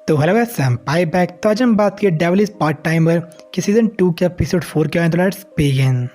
तो hello guys, आई back. तो आज हम बात किए डेविल इज पार्ट टाइमर के सीजन 2 के एपिसोड 4 के। तो लेट्स बिगिन।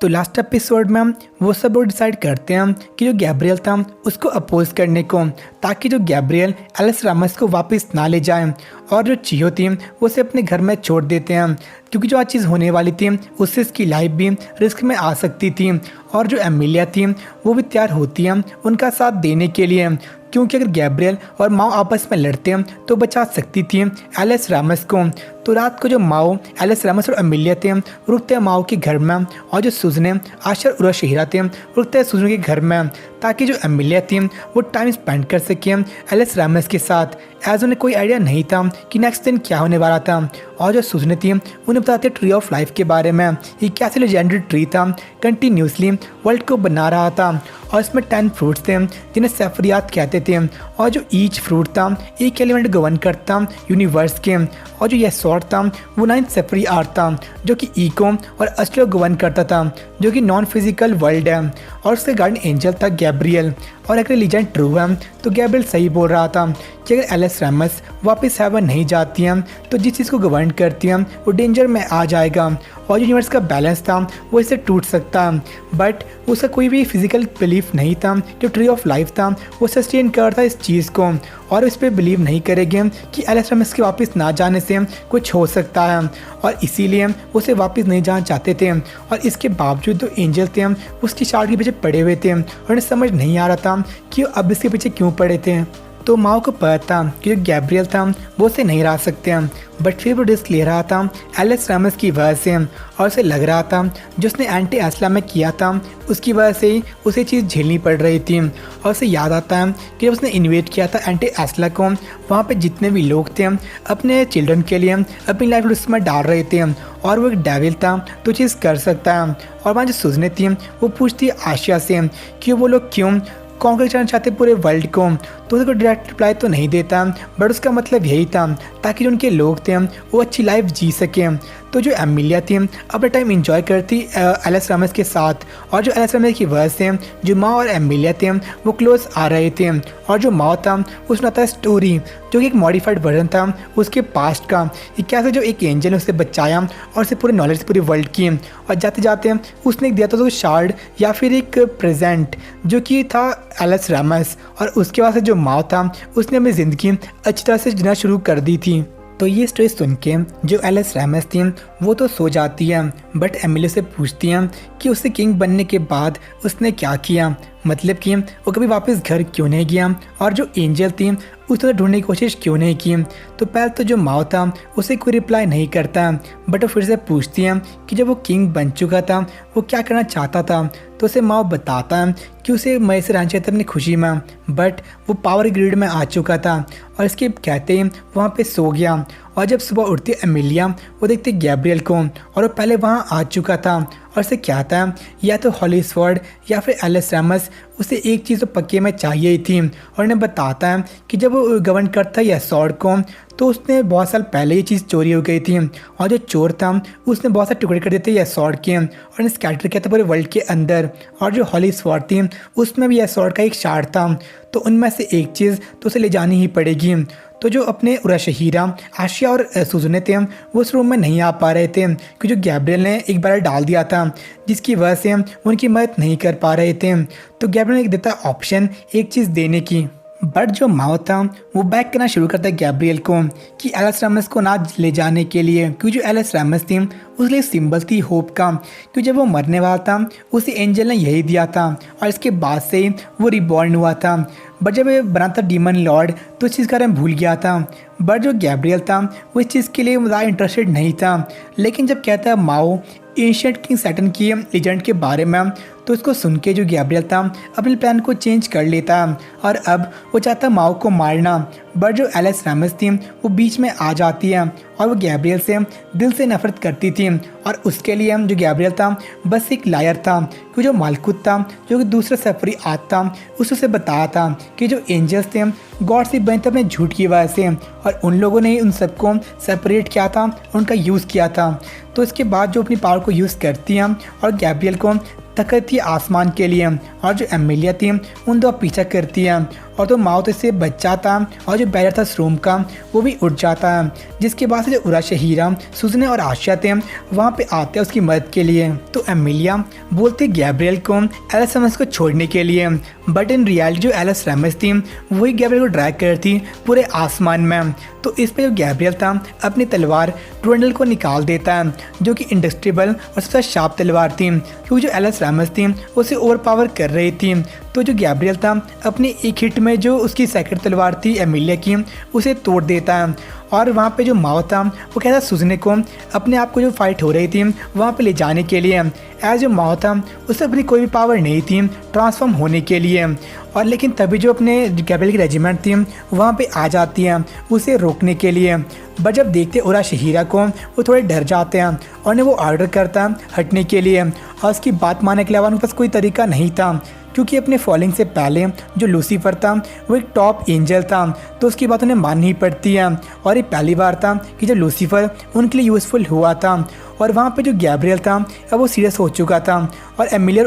तो लास्ट एपिसोड में हम वो सब लोग डिसाइड करते हैं कि जो गैब्रियल था उसको अपोज करने को, ताकि जो गैब्रियल एलिस रामस को वापस ना ले जाए, और जो चियो थी वो उसे अपने घर में छोड़ देते हैं, क्योंकि जो आज चीज़ होने वाली थी उससे इसकी लाइफ भी रिस्क में आ सकती थी। और जो एमिलिया थी वो भी तैयार होती है उनका साथ देने के लिए, क्योंकि अगर गैब्रियल और माओ आपस में लड़ते हैं तो बचा सकती थी एलिस रामस को। तो रात को जो माओ, एलिस रामस और एमिलिया थे रुकते हैं माओ के घर में, और जो सुजने, आशर और शहीरा थे रुकते हैं सुजने के घर में, ताकि जो एमिलिया थी वो टाइम स्पेंड कर सके एलिस रामस के साथ। एज उन्हें कोई आइडिया नहीं था कि नेक्स्ट दिन क्या होने वाला था। और जो सुजने थी उन्हें बताते ट्री ऑफ लाइफ के बारे में, ये कैसे लेजेंडरी ट्री था, कंटिन्यूसली वर्ल्ड को बना रहा था, और इसमें 10 फ्रूट्स थे जिन्हें सेफरियात कहते थे, और जो ईच फ्रूट था एक एलिमेंट गवर्न करता यूनिवर्स के, और जो यह सॉर्ट था वो 9 सेफरी आर्ट था जो कि इको और अस्ट्रो गवर्न करता था, जो कि नॉन फिजिकल वर्ल्ड है। और उसके गार्डियन एंजल था गैब्रियल। और अगर लीजेंड ट्रू है तो गैब्रियल सही बोल रहा था कि अगर एलिस रामस वापस हेवन नहीं जाती हैं तो जिस चीज़ को गवर्न करती हैं वो डेंजर में आ जाएगा, और यूनिवर्स का बैलेंस था वो इससे टूट सकता है। बट उसका कोई भी फिजिकल बिलीफ नहीं था। जो ट्री ऑफ लाइफ था वो सस्टेन करता इस चीज़ को, और इस पर बिलीव नहीं करेंगे कि एलिस रामस के वापस ना जाने से कुछ हो सकता है, और इसीलिए उसे वापस नहीं जाना चाहते थे। और इसके बावजूद जो एंजल थे उसकी शार्ट के पीछे पड़े हुए थे, और उन्हें समझ नहीं आ रहा था कि अब इसके पीछे क्यों पड़े थे। तो माओ को पता था कि जो गैब्रियल था वो उसे नहीं हरा सकते हैं, बट फिर वो रिस्क ले रहा था एलिस रामस की वजह से, और उसे लग रहा था जो उसने एंटी एस्ला में किया था उसकी वजह से ही उसे चीज़ झेलनी पड़ रही थी। और उसे याद आता है कि जब उसने इन्वेट किया था एंटी एस्ला को, वहाँ पे जितने भी लोग थे अपने चिल्ड्रन के लिए अपनी लाइफ रिस्क में डाल रहे थे, और वो एक डेविल था तो चीज़ कर सकता है। और वहाँ जो सुजने थी वो पूछती आशिया से कि वो लोग क्यों कॉन्कर करना चाहते पूरे वर्ल्ड को, तो उसको डायरेक्ट रिप्लाई तो नहीं देता, बट उसका मतलब यही था ताकि जो उनके लोग थे वो अच्छी लाइफ जी सकें। तो जो एमिलिया थी अपना टाइम एंजॉय करती एलिस रामस के साथ, और जो एलिस रामस की वजह से जो माओ और एमिलिया थे वो क्लोज आ रहे थे। और जो माओ था उसने आता है स्टोरी जो कि एक मॉडिफाइड वर्जन था उसके पास्ट का, कि कैसे जो एक एंजल ने उसे बचाया और उसे पूरे नॉलेज पूरी वर्ल्ड की, और जाते जाते उसने एक दिया था तो शार्ड या फिर एक प्रेजेंट जो कि था एलिस रामस, और उसके बाद से जो माओ था उसने अपनी ज़िंदगी अच्छी तरह से जीना शुरू कर दी थी। तो ये स्टोरी सुन के जो एलिस रामस थी वो तो सो जाती है, बट एमिली से पूछती है कि उसे किंग बनने के बाद उसने क्या किया, मतलब कि वो कभी वापस घर क्यों नहीं गया, और जो एंजल थी उसने ढूंढने की कोशिश क्यों नहीं की। तो पहले तो जो माओ था उसे कोई रिप्लाई नहीं करता, बट वो फिर से पूछती है कि जब वो किंग बन चुका था वो क्या करना चाहता था। तो उसे माओ बताता है कि उसे मई से रहना चाहिए था अपनी खुशी में, बट वो पावर ग्रिड में आ चुका था, और इसके कहते ही वहाँ पे सो गया। और जब सुबह उठती एमिलिया वो देखती गैब्रियल को, और वो पहले वहाँ आ चुका था, और उसे कहता है या तो हॉली स्वॉर्ड या फिर एलिस रामस, उसे एक चीज़ तो पक्के में चाहिए ही थी। और उन्हें बताता है कि जब वो गवर्न करता है या स्वॉर्ड को तो उसने बहुत साल पहले ये चीज़ चोरी हो गई थी, और जो चोर था उसने बहुत सारे टुकड़े कर दिए थे यह स्वॉर्ड के, और इन्हें स्कैटर किया था पूरे वर्ल्ड के अंदर। और जो हॉली स्वॉर्ड थी उसमें भी यह स्वॉर्ड का एक शार्ड था, तो उनमें से एक चीज़ तो उसे ले जानी ही पड़ेगी। तो जो अपने उराशहीरा, आशिया और सुजने थे वो उस रूम में नहीं आ पा रहे थे, क्योंकि जो गैब्रियल ने एक बार डाल दिया था जिसकी वजह से उनकी मदद नहीं कर पा रहे थे। तो गैब्रियल ने देता ऑप्शन एक चीज़ देने की, बट जो माओ था वो बैक करना शुरू करता है गैब्रियल को कि एलिस रामस को ना ले जाने के लिए, क्योंकि जो एलिस रामस थी उस लिए सिंबल थी होप का, क्योंकि जब वो मरने वाला था उसे एंजल ने यही दिया था, और इसके बाद से ही वो रिबॉर्न हुआ था। बट जब ये बना था डीमन लॉर्ड तो इस चीज़ का मैं भूल गया था, बट जो गैब्रियल था वो इस चीज़ के लिए ज़्यादा इंटरेस्टेड नहीं था। लेकिन जब कहता है माओ एंशिएंट किंग सैटर्न की लेजेंड के बारे में, तो उसको सुन के जो गैब्रियल था अपने प्लान को चेंज कर लेता और अब वो चाहता माओ को मारना। बट जो एलिस रैमस थी वो बीच में आ जाती है और वो गैब्रियल से दिल से नफरत करती थी और उसके लिए जो गैब्रियल था बस एक लायर था। क्योंकि जो मालकुत था जो कि दूसरा सफरी आद था उससे बताया था कि जो एंजल्स थे गॉड से बने थे अपने झूठ की वजह से और उन लोगों ने उन सबको सेपरेट किया था और उनका यूज़ किया था। तो इसके बाद जो अपनी पावर को यूज़ करती हैं और गैब्रियल को तकती है आसमान के लिए और जो एमिलिया थी उन दो पीछा करती है और तो माओ तो इससे बच जाता और जो बैरियर था श्रोम का वो भी उठ जाता है। जिसके बाद से जो उराशहीरा सुजने और आशिया थे वहाँ पे आते हैं उसकी मदद के लिए। तो एमिलिया बोलती गैब्रियल को एलिस रैमस को छोड़ने के लिए, बट इन रियलिटी जो एलिस रैमस थी वही गैब्रियल को ड्रैग करती पूरे आसमान में। तो इस पर जो गैब्रियल था अपनी तलवार ट्रोंडल को निकाल देता है जो कि इंडस्ट्रेबल और सबसे शार्प तलवार थी क्योंकि जो एलिस रैमस थी उसे ओवर पावर कर रही थी। तो जो गैब्रियल था अपनी एक हिट में जो उसकी सेकंड तलवार थी एमिलिया की उसे तोड़ देता है और वहाँ पे जो माओ था वो कहता सुजने को अपने आप को जो फाइट हो रही थी वहाँ पे ले जाने के लिए। एज जो माओ था उसे अपनी कोई भी पावर नहीं थी ट्रांसफॉर्म होने के लिए और लेकिन तभी जो अपने गैब्रियल की रेजिमेंट थी वहाँ पे आ जाती है उसे रोकने के लिए। बट जब देखते उराशहीरा को वो थोड़े डर जाते हैं और उन्हें वो ऑर्डर करता है हटने के लिए और उसकी बात मानने के अलावा उनके पास कोई तरीका नहीं था क्योंकि अपने फॉलिंग से पहले जो लूसीफर था वो एक टॉप एंजल था तो उसकी बात उन्हें माननी पड़ती है। और ये पहली बार था कि जब लूसीफर उनके लिए यूज़फुल हुआ था और वहाँ पे जो गैब्रियल था अब वो सीरियस हो चुका था और एमिलिया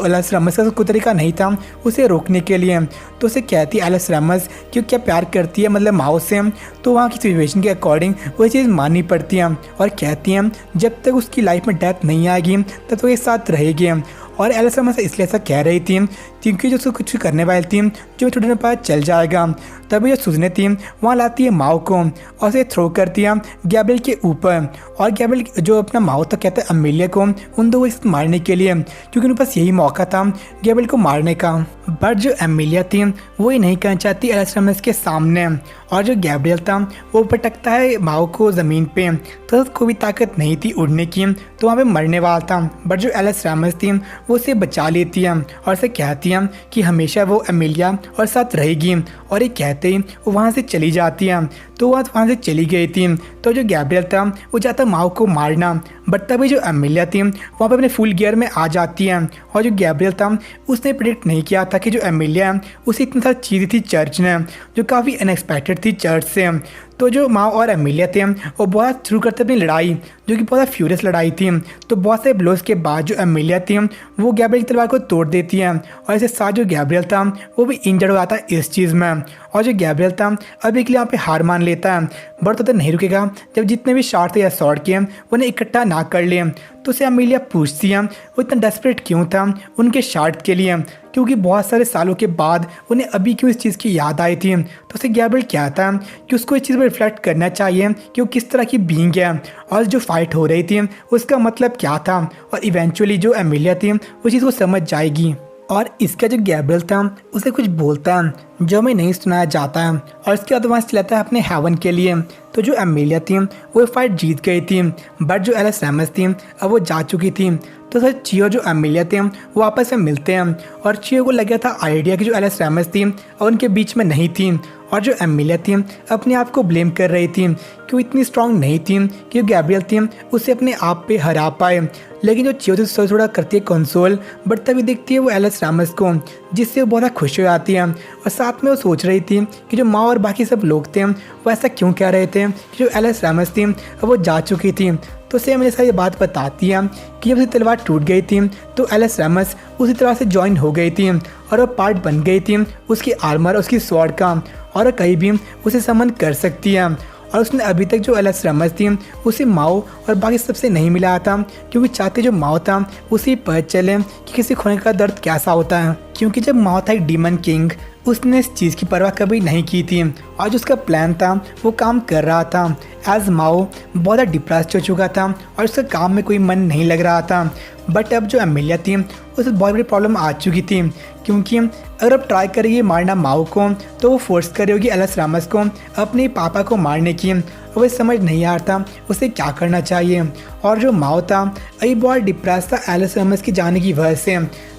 एलिस रैमस का कोई तरीका नहीं था उसे रोकने के लिए। तो उसे कहती है एलिस रैमस कि क्या प्यार करती है मतलब माओ से, तो वहाँ की सिचुएशन के अकॉर्डिंग वो चीज़ माननी पड़ती है और कहती हैं जब तक उसकी लाइफ में डेथ नहीं आएगी तब तो एक साथ रहेगी। और एलिस रैमस इसलिए ऐसा कह रही थी क्योंकि जो उसको कुछ करने वाली थी जो छोटे पास चल जाएगा। तभी जो सुजने थी वहाँ लाती है माओ को और उसे थ्रो करती है गैब्रियल के ऊपर और गैब्रियल जो अपना माओ था कहता है अमेलिया को उन दो इस मारने के लिए क्योंकि उनके पास यही मौका था गैब्रियल को मारने का। बट जो एमिलिया थी वो ही नहीं करना चाहती एलिस रैमस के सामने और जो गैब्रियल था वो पटकता है माओ को ज़मीन पे तो कोई भी ताकत नहीं थी उड़ने की तो वहाँ पे मरने वाला था। बट जो एलिस रैमस थी वो उसे बचा लेती है और उसे कहती है कि हमेशा वो एमिलिया और साथ रहेगी और ये कहते ही वो वहाँ से चली जाती है। तो वहाँ से चली गई थी। तो जो गैब्रियल था वो चाहता माओ को मारना बट तभी जो एमिलिया थी वहाँ पे अपने फुल गियर में आ जाती है और जो गैब्रियल था उसने प्रेडिक्ट नहीं किया था कि जो एमिलिया है उसे इतनी सारी चीज़ें थी चर्च ने जो काफ़ी अनएक्सपेक्टेड थी चर्च से। तो जो माओ और एमिलिया थे वो बहुत शुरू करते अपनी लड़ाई जो कि बहुत फ्यूरियस लड़ाई थी। तो बहुत से ब्लोज के बाद जो एमिलिया थी वो गैब्रियल की तलवार को तोड़ देती है और इसके साथ जो गैब्रियल था वो भी इंजर्ड हो जाता है इस चीज़ में। और जो गैब्रियल था अभी के लिए यहाँ पे हार मान लेता है बट तो नहीं रुकेगा जब जितने भी शॉट थे या शॉट के उन्हें इकट्ठा ना कर लिए। तो उसे एमिलिया पूछती है वो इतना डेस्परेट क्यों था उनके शॉट के लिए क्योंकि बहुत सारे सालों के बाद उन्हें अभी क्यों इस चीज़ की याद आई थी। तो उसे गैब्रियल कहता है कि उसको इस चीज़ पर रिफ्लेक्ट करना चाहिए कि वो किस तरह की बीइंग है और जो फाइट हो रही थी उसका मतलब क्या था और इवेंचुअली जो एमिलिया थी वो चीज़ वो समझ जाएगी। और इसका जो गैब्रियल था उसे कुछ बोलता है जो हमें नहीं सुनाया जाता है और इसके बाद वहाँ चलाता है अपने हेवन के लिए। तो जो एमिलिया थी वो फाइट जीत गई थी बट जो एलिस रैमस थी अब वो जा चुकी थी। तो सर चियो जो एमिलिया थे वो आपस में मिलते हैं और चियो को लग गया था आइडिया कि जो एलिस रैमस थी और उनके बीच में नहीं थी और जो एमिलिया थी अपने आप को ब्लेम कर रही थी कि वो इतनी स्ट्रांग नहीं थी कि गैब्रियल थी उसे अपने आप पे हरा पाए। लेकिन जो चियो थी थोड़ा करती है कंसोल बट तभी देखती है वो एलिस रैमस को जिससे वो बहुत खुश हो जाती है और साथ में वो सोच रही थी कि जो माँ और बाकी सब लोग थे वो ऐसा क्यों कह रहे थे कि जो एलिस रैमस थी वो जा चुकी थी। तो उसे मेरे साथ ये बात बताती है कि जब उसकी तलवार टूट गई थी तो एलिस रैमस उसी तरह से ज्वाइन हो गई थी और वो पार्ट बन गई थी उसकी आर्मर उसकी स्वॉर्ड का और कहीं भी उसे समन कर सकती है। और उसने अभी तक जो एलिस रैमस थी उसे माओ और बाकी सबसे नहीं मिला था क्योंकि चाहते जो माओ था उसे पता चले कि किसी खोने का दर्द कैसा होता है। क्योंकि जब माओ था एक डीमन किंग उसने इस चीज़ की परवाह कभी नहीं की थी और जो उसका प्लान था वो काम कर रहा था। एज माओ बहुत ज़्यादा डिप्रेस्ड हो चुका था और उसका काम में कोई मन नहीं लग रहा था। बट अब जो एमिलिया थी उसे बहुत बड़ी प्रॉब्लम आ चुकी थी क्योंकि अगर अब ट्राई करेगी मारना माओ को तो वो फोर्स कर रही होगी एलिस रैमस को अपने पापा को मारने की। वो समझ नहीं आ रहा था उसे क्या करना चाहिए। और जो माओ था अभी बहुत डिप्रेस था एलिस रैमस की जाने की वजह से।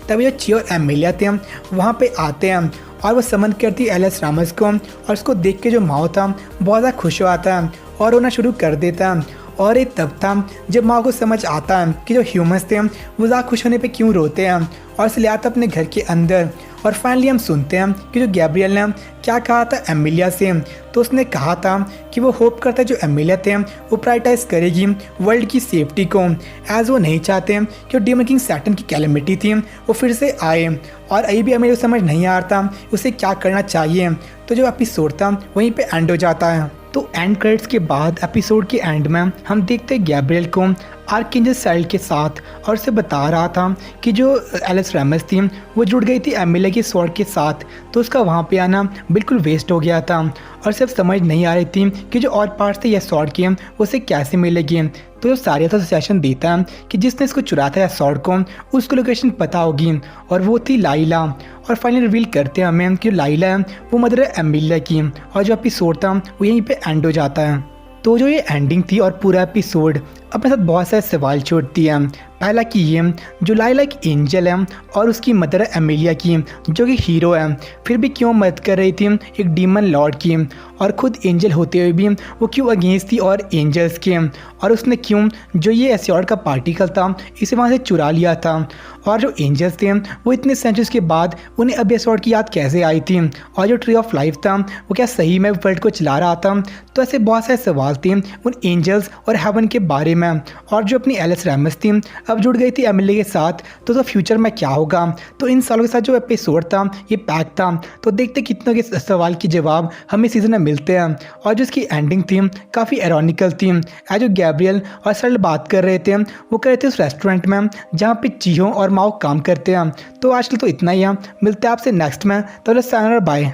तभी जो चियो और एमिलिया थे वहाँ पे आते हैं और वो समन करती है एलिस रामस को, और उसको देख के जो माओ था बहुत ज़्यादा खुश हो आता है और रोना शुरू कर देता है। और ये तब था जब माँ को समझ आता है कि जो ह्यूमंस थे वो ज़्यादा खुश होने पे क्यों रोते हैं, और इसलिए आता अपने घर के अंदर। और फाइनली हम सुनते हैं कि जो गैब्रियल ने क्या कहा था एमिलिया से, तो उसने कहा था कि वो होप करता है जो एमिलिया थे वो प्रायोरिटाइज करेगी वर्ल्ड की सेफ्टी को, एज वो नहीं चाहते कि डीमन किंग सैटर्न की कैलेमिटी थी वो फिर से आए। और अभी भी हमें समझ नहीं आ रहा था उसे क्या करना चाहिए। तो जो एपिसोड था वहीं पे एंड हो जाता है। तो एंड क्रेडिट्स के बाद एपिसोड के एंड में हम देखते हैं गैब्रियल को आर्कएंजल साइल के साथ, और उसे बता रहा था कि जो एलिस रामस थी वो जुड़ गई थी एमिलिया की स्वॉर्ड के साथ, तो उसका वहाँ पे आना बिल्कुल वेस्ट हो गया था। और सिर्फ समझ नहीं आ रही थी कि जो और पार्ट्स थे या स्वॉर्ड के उसे कैसे मिलेगी। तो जो सारिया था सजेशन देता है कि जिसने इसको चुराया था या स्वॉर्ड को उसको लोकेशन पता होगी, और वो थी लाइला। और फाइनली रिवील करते हैं हमें कि लाइला है वो मदर है एमिलिया की, और जो एपिसोड था वो यहीं पे एंड हो जाता है। तो जो ये एंडिंग थी और पूरा एपिसोड अपने साथ बहुत सारे सवाल छोड़ती है। पहला कि ये जो लाइला एक एंजल है और उसकी मदर है एमिलिया की जो कि हीरो है, फिर भी क्यों मदद कर रही थी एक डीमन लॉर्ड की, और खुद एंजल होते हुए भी वो क्यों अगेंस्ट थी और एंजल्स के, और उसने क्यों जो ये एस्योर्ड का पार्टिकल था इसे वहाँ से चुरा लिया था, और जो एंजल्स थे वो इतने सेंचुरीज के बाद उन्हें अब एस्योर्ड की याद कैसे आई थी, और जो ट्री ऑफ लाइफ था वो क्या सही में वर्ल्ड को चला रहा था। तो ऐसे बहुत सारे सवाल थे उन एंजल्स और हेवन के बारे में। और जो अपनी एलिस रामस थी अब जुड़ गई थी एमिलिया के साथ, तो फ्यूचर में क्या होगा। तो इन सालों के साथ जो एपिसोड था ये पैक था, तो देखते कितनों के सवाल के जवाब हमें सीजन में मिलते हैं। और जो इसकी एंडिंग थी काफ़ी एरोनिकल थी। आज जो गैब्रियल और सरल बात कर रहे थे वो कर रहे थे उस रेस्टोरेंट में जहाँ पे चीहो और माओ काम करते हैं। तो आजकल तो इतना ही है, मिलते हैं आपसे नेक्स्ट में, तो साइनर बाय।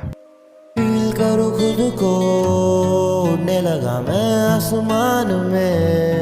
फील करो खुद को, उड़ने लगा मैं आसमान में।